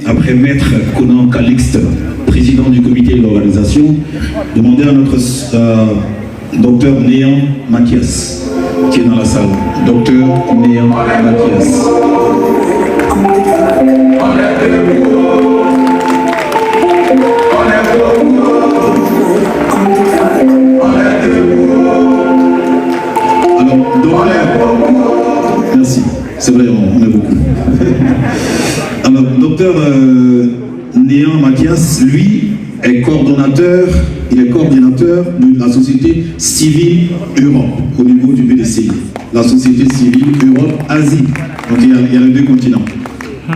Après Maître Conan Calixte, président du comité de l'organisation, demander à notre docteur Néant Mathias, qui est dans la salle. Docteur Néant Mathias. Alors, merci. C'est vrai, on est beaucoup. Alors, docteur Néant Mathias, lui, est coordonnateur, il est coordinateur de la société civile Europe au niveau du BDCI. La société civile Europe-Asie. Donc il y a les deux continents.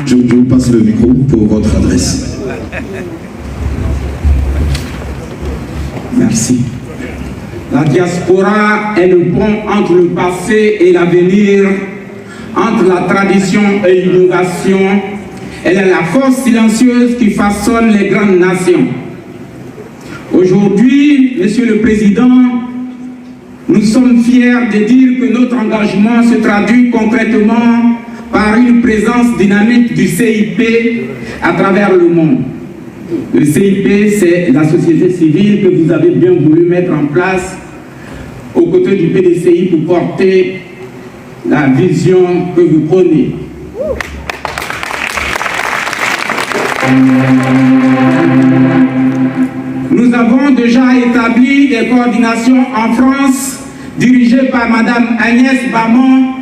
Je vous passe le micro pour votre adresse. Merci. La diaspora est le pont entre le passé et l'avenir, entre la tradition et l'innovation. Elle est la force silencieuse qui façonne les grandes nations. Aujourd'hui, Monsieur le Président, nous sommes fiers de dire que notre engagement se traduit concrètement par une présence dynamique du CIP à travers le monde. Le CIP, c'est la société civile que vous avez bien voulu mettre en place aux côtés du PDCI pour porter la vision que vous prenez. Nous avons déjà établi des coordinations en France dirigées par Madame Agnès Bamon,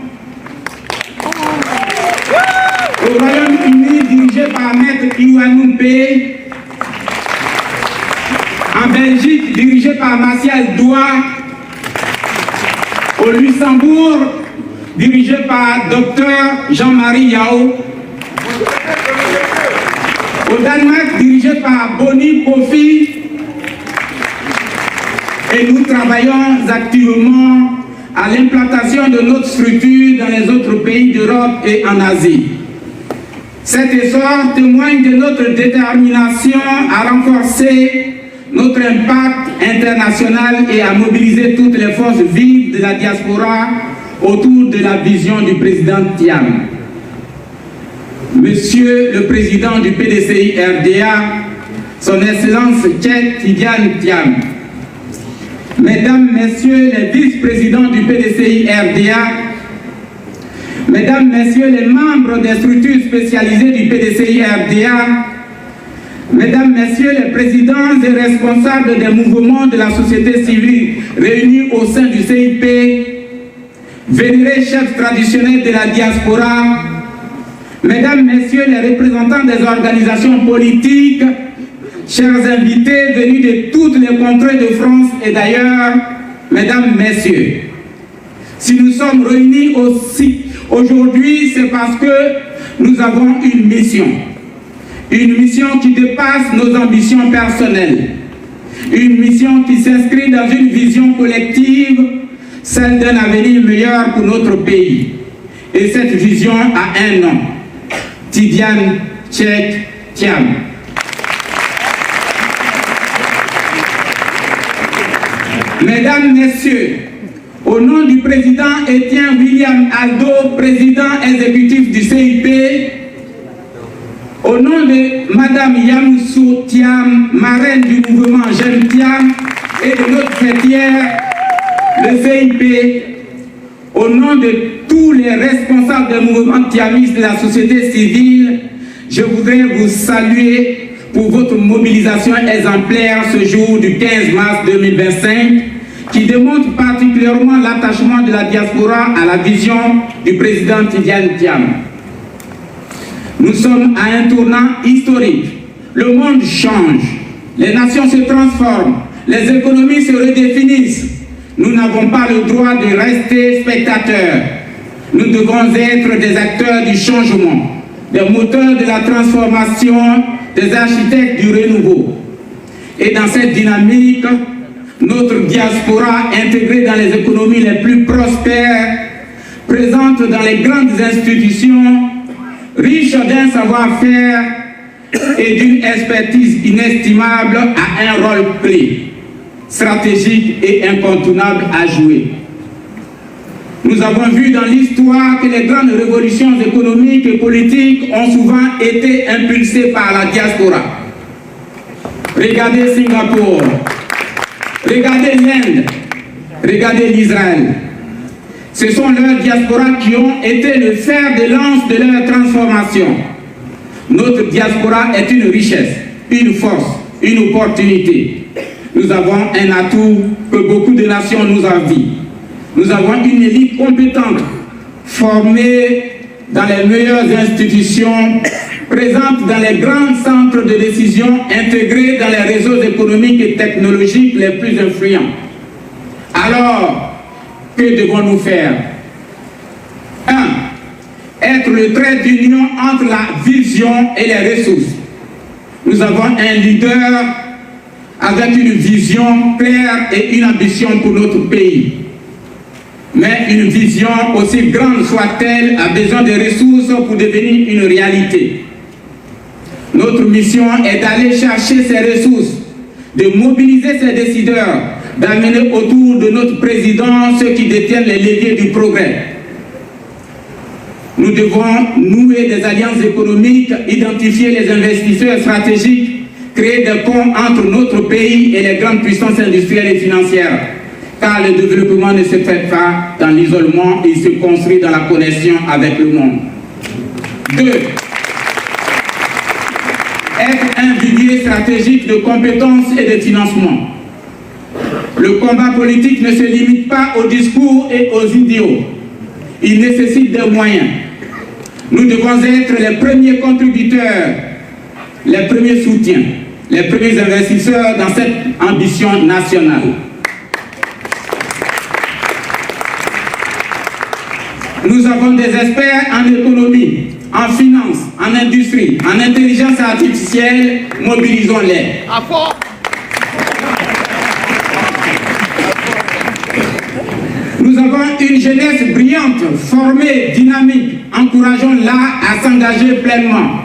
au Royaume-Uni dirigées par Maître Iwanoupe, en Belgique dirigée par Martial Doua, au Luxembourg dirigé par Dr Jean-Marie Yao, au Danemark dirigé par Bonnie Kofi, et nous travaillons activement à l'implantation de notre structure dans les autres pays d'Europe et en Asie. Cet essor témoigne de notre détermination à renforcer notre impact international et à mobiliser toutes les forces vives de la diaspora autour de la vision du président Thiam. Monsieur le Président du PDCI RDA, Son Excellence Tchèque Tidiane Thiam, Mesdames, Messieurs les vice-présidents du PDCI RDA, Mesdames, Messieurs les membres des structures spécialisées du PDCI RDA, Mesdames, Messieurs les présidents et responsables des mouvements de la société civile réunis au sein du CIP, vénérés chefs traditionnels de la diaspora, Mesdames, Messieurs les représentants des organisations politiques, chers invités venus de toutes les contrées de France et d'ailleurs, Mesdames, Messieurs, si nous sommes réunis aussi aujourd'hui, c'est parce que nous avons une mission qui dépasse nos ambitions personnelles, une mission qui s'inscrit dans une vision collective, celle d'un avenir meilleur pour notre pays. Et cette vision a un nom, Tidiane Tchèque Thiam. Mesdames, Messieurs, au nom du président Étienne William Aldo, président exécutif du CIP, au nom de Madame Yamoussou Thiam, marraine du mouvement J'aime Thiam, et de notre fêtière, le CIP, au nom de tous les responsables des mouvements thiamistes de la société civile, je voudrais vous saluer pour votre mobilisation exemplaire ce jour du 15 mars 2025, qui démontre particulièrement l'attachement de la diaspora à la vision du président Tidiane Thiam. Nous sommes à un tournant historique. Le monde change, les nations se transforment, les économies se redéfinissent. Nous n'avons pas le droit de rester spectateurs. Nous devons être des acteurs du changement, des moteurs de la transformation, des architectes du renouveau. Et dans cette dynamique, notre diaspora intégrée dans les économies les plus prospères, présente dans les grandes institutions, riche d'un savoir-faire et d'une expertise inestimable, a un rôle clé, stratégique et incontournable à jouer. Nous avons vu dans l'histoire que les grandes révolutions économiques et politiques ont souvent été impulsées par la diaspora. Regardez Singapour, regardez l'Inde, regardez l'Israël. Ce sont leurs diasporas qui ont été le fer de lance de leur transformation. Notre diaspora est une richesse, une force, une opportunité. Nous avons un atout que beaucoup de nations nous envient. Nous avons une élite compétente, formée dans les meilleures institutions, présente dans les grands centres de décision, intégrée dans les réseaux économiques et technologiques les plus influents. Alors, que devons-nous faire? 1. Être le trait d'union entre la vision et les ressources. Nous avons un leader avec une vision claire et une ambition pour notre pays. Mais une vision, aussi grande soit-elle, a besoin de ressources pour devenir une réalité. Notre mission est d'aller chercher ces ressources, de mobiliser ces décideurs, d'amener autour de notre président ceux qui détiennent les leviers du progrès. Nous devons nouer des alliances économiques, identifier les investisseurs stratégiques, créer des ponts entre notre pays et les grandes puissances industrielles et financières. Car le développement ne se fait pas dans l'isolement, il se construit dans la connexion avec le monde. 2. Être un vivier stratégique de compétences et de financement. Le combat politique ne se limite pas aux discours et aux idéaux. Il nécessite des moyens. Nous devons être les premiers contributeurs, les premiers soutiens, les premiers investisseurs dans cette ambition nationale. Nous avons des experts en économie, en finance, en industrie, en intelligence artificielle, mobilisons-les. Nous avons une jeunesse brillante, formée, dynamique, encourageons-la à s'engager pleinement.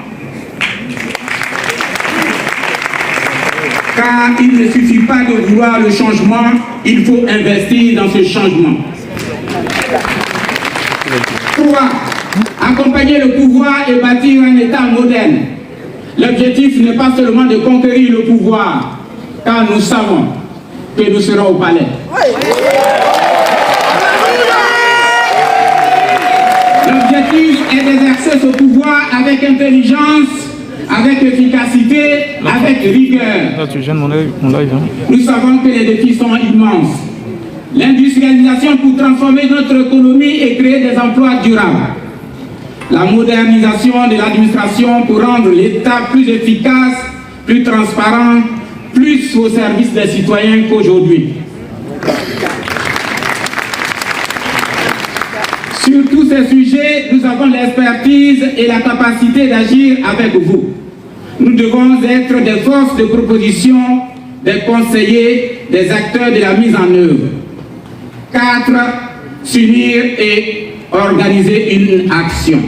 Car il ne suffit pas de vouloir le changement, il faut investir dans ce changement. 3. Accompagner le pouvoir et bâtir un État moderne. L'objectif n'est pas seulement de conquérir le pouvoir, car nous savons que nous serons au palais. L'objectif est d'exercer ce pouvoir avec intelligence, avec efficacité, avec rigueur. Là, tu gênes mon live, hein. Nous savons que les défis sont immenses. L'industrialisation pour transformer notre économie et créer des emplois durables. La modernisation de l'administration pour rendre l'État plus efficace, plus transparent, plus au service des citoyens qu'aujourd'hui. Sur tous ces sujets, nous avons l'expertise et la capacité d'agir avec vous. Nous devons être des forces de proposition, des conseillers, des acteurs de la mise en œuvre. 4. S'unir et organiser une action.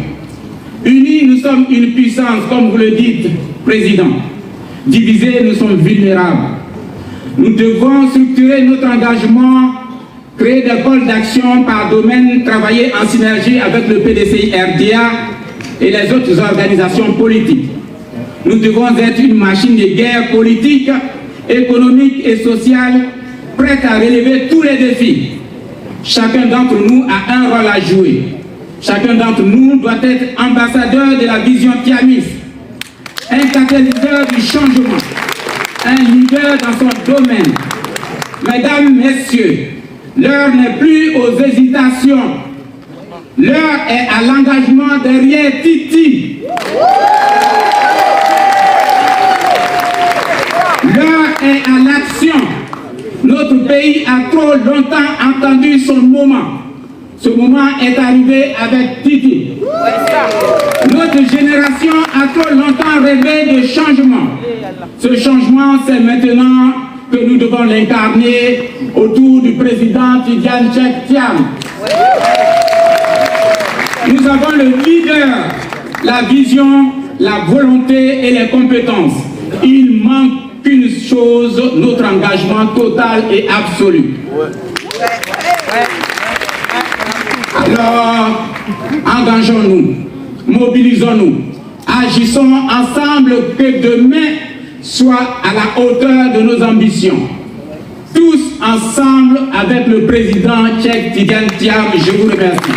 Unis, nous sommes une puissance, comme vous le dites, Président. Divisés, nous sommes vulnérables. Nous devons structurer notre engagement, créer des pôles d'action par domaine, travailler en synergie avec le PDCI RDA et les autres organisations politiques. Nous devons être une machine de guerre politique, économique et sociale, prête à relever tous les défis. Chacun d'entre nous a un rôle à jouer. Chacun d'entre nous doit être ambassadeur de la vision Tiamis, un catalyseur du changement, un leader dans son domaine. Mesdames, Messieurs, l'heure n'est plus aux hésitations. L'heure est à l'engagement derrière Titi. L'heure est à l'action. Notre pays a trop longtemps attendu son moment. Ce moment est arrivé avec Titi. Notre génération a trop longtemps rêvé de changement. Ce changement, c'est maintenant que nous devons l'incarner autour du président Tidjane Cheikh Thiam. Nous avons le leader, la vision, la volonté et les compétences. Il manque qu'une chose, notre engagement total et absolu. Alors, engageons-nous, mobilisons-nous, agissons ensemble que demain soit à la hauteur de nos ambitions. Tous ensemble avec le président Cheikh Tidiane Thiam, je vous remercie.